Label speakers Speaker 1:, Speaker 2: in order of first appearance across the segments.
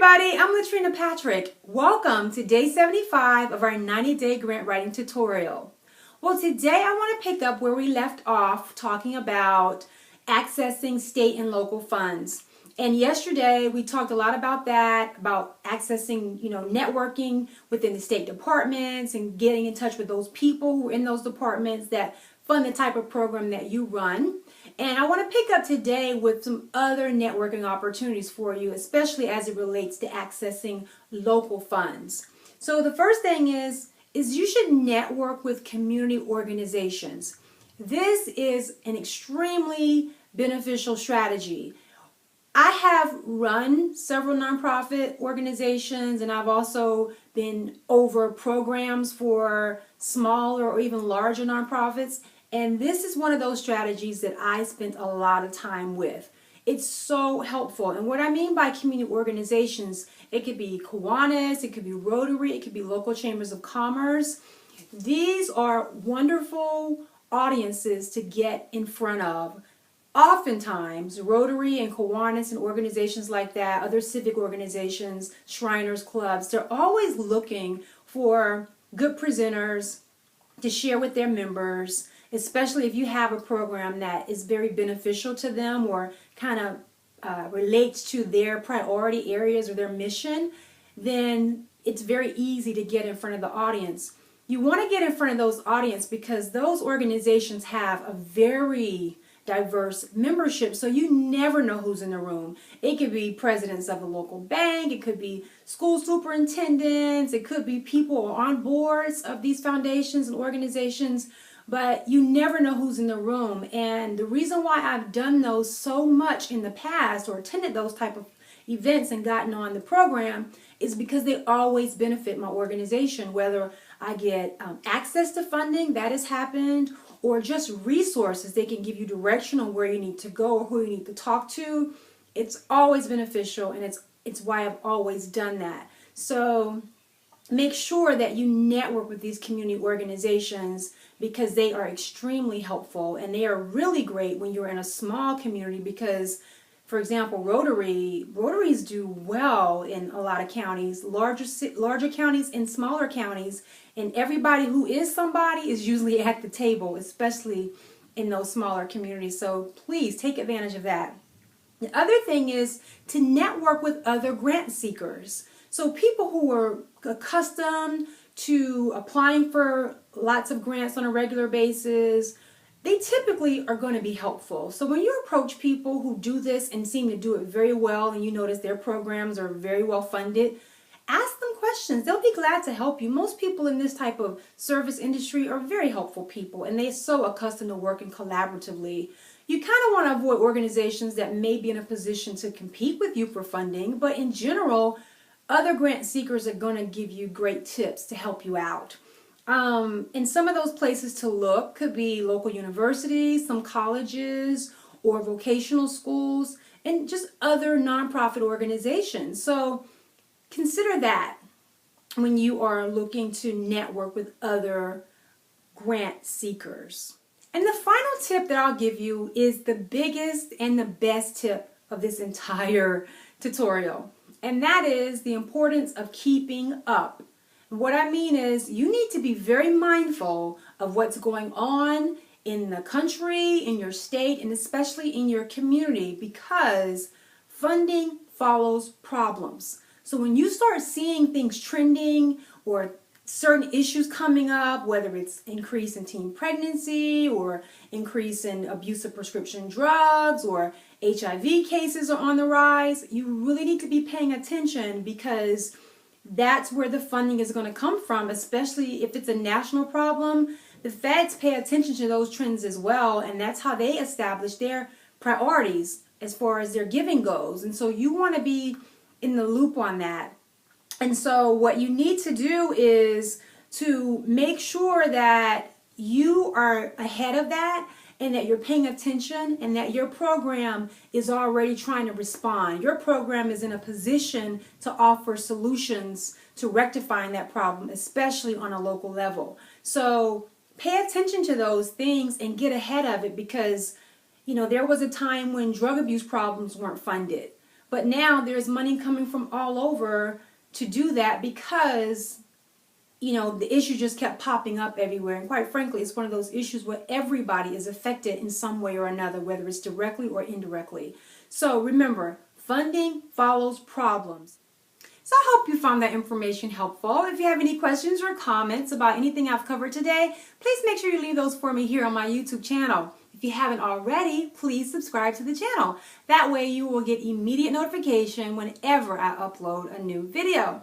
Speaker 1: everybody, I'm Latrina Patrick. Welcome to day 75 of our 90-day grant writing tutorial. Well, today I want to pick up where we left off talking about accessing state and local funds. And yesterday we talked a lot about that, about accessing, networking within the state departments and getting in touch with those people who are in those departments that fund the type of program that you run. And I want to pick up today with some other networking opportunities for you, especially as it relates to accessing local funds. So the first thing is you should network with community organizations. This is an extremely beneficial strategy. I have run several nonprofit organizations, and I've also been over programs for smaller or even larger nonprofits. And this is one of those strategies that I spent a lot of time with. It's so helpful. And what I mean by community organizations, it could be Kiwanis, it could be Rotary, it could be local chambers of commerce. These are wonderful audiences to get in front of. Oftentimes, Rotary and Kiwanis and organizations like that, other civic organizations, Shriners Clubs, they're always looking for good presenters to share with their members, especially if you have a program that is very beneficial to them or kind of relates to their priority areas or their mission, then it's very easy to get in front of the audience. You want to get in front of those audience because those organizations have a very diverse membership, so you never know who's in the room. It could be presidents of a local bank, it could be school superintendents, it could be people on boards of these foundations and organizations, but you never know who's in the room. And the reason why I've done those so much in the past or attended those type of events and gotten on the program is because they always benefit my organization, whether I get access to funding, that has happened, or just resources. They can give you direction on where you need to go or who you need to talk to. It's always beneficial, and it's why I've always done that. So make sure that you network with these community organizations because they are extremely helpful, and they are really great when you're in a small community because, for example, Rotaries do well in a lot of counties, larger counties and smaller counties, and everybody who is somebody is usually at the table, especially in those smaller communities. So please take advantage of that. The other thing is to network with other grant seekers. So people who are accustomed to applying for lots of grants on a regular basis, they typically are going to be helpful. So when you approach people who do this and seem to do it very well, and you notice their programs are very well funded, ask them questions. They'll be glad to help you. Most people in this type of service industry are very helpful people, and they're so accustomed to working collaboratively. You kind of want to avoid organizations that may be in a position to compete with you for funding, but in general, other grant seekers are going to give you great tips to help you out. And some of those places to look could be local universities, some colleges, or vocational schools, and just other nonprofit organizations. So consider that when you are looking to network with other grant seekers. And the final tip that I'll give you is the biggest and the best tip of this entire tutorial. And that is the importance of keeping up. What I mean is you need to be very mindful of what's going on in the country, in your state, and especially in your community because funding follows problems. So when you start seeing things trending or certain issues coming up, whether it's increase in teen pregnancy or increase in abuse of prescription drugs or HIV cases are on the rise, you really need to be paying attention because that's where the funding is going to come from, especially if it's a national problem. The feds pay attention to those trends as well, and that's how they establish their priorities as far as their giving goes. And so you want to be in the loop on that. And so what you need to do is to make sure that you are ahead of that and that you're paying attention and that your program is already trying to respond. Your program is in a position to offer solutions to rectifying that problem, especially on a local level. So pay attention to those things and get ahead of it because, there was a time when drug abuse problems weren't funded. But now there's money coming from all over to do that because, the issue just kept popping up everywhere. And quite frankly, it's one of those issues where everybody is affected in some way or another, whether it's directly or indirectly. So remember, funding follows problems. So I hope you found that information helpful. If you have any questions or comments about anything I've covered today, please make sure you leave those for me here on my YouTube channel. If you haven't already, please subscribe to the channel. That way you will get immediate notification whenever I upload a new video.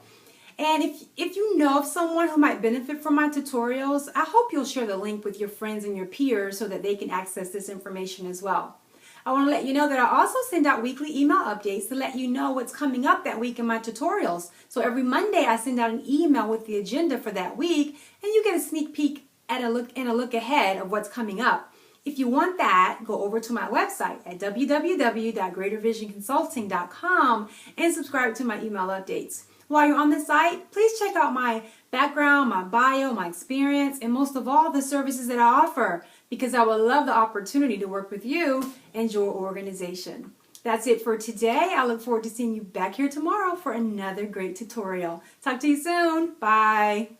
Speaker 1: And if you know of someone who might benefit from my tutorials, I hope you'll share the link with your friends and your peers so that they can access this information as well. I want to let you know that I also send out weekly email updates to let you know what's coming up that week in my tutorials. So every Monday I send out an email with the agenda for that week, and you get a sneak peek at a look ahead of what's coming up. If you want that, go over to my website at www.greatervisionconsulting.com and subscribe to my email updates. While you're on the site, please check out my background, my bio, my experience, and most of all, the services that I offer, because I would love the opportunity to work with you and your organization. That's it for today. I look forward to seeing you back here tomorrow for another great tutorial. Talk to you soon. Bye.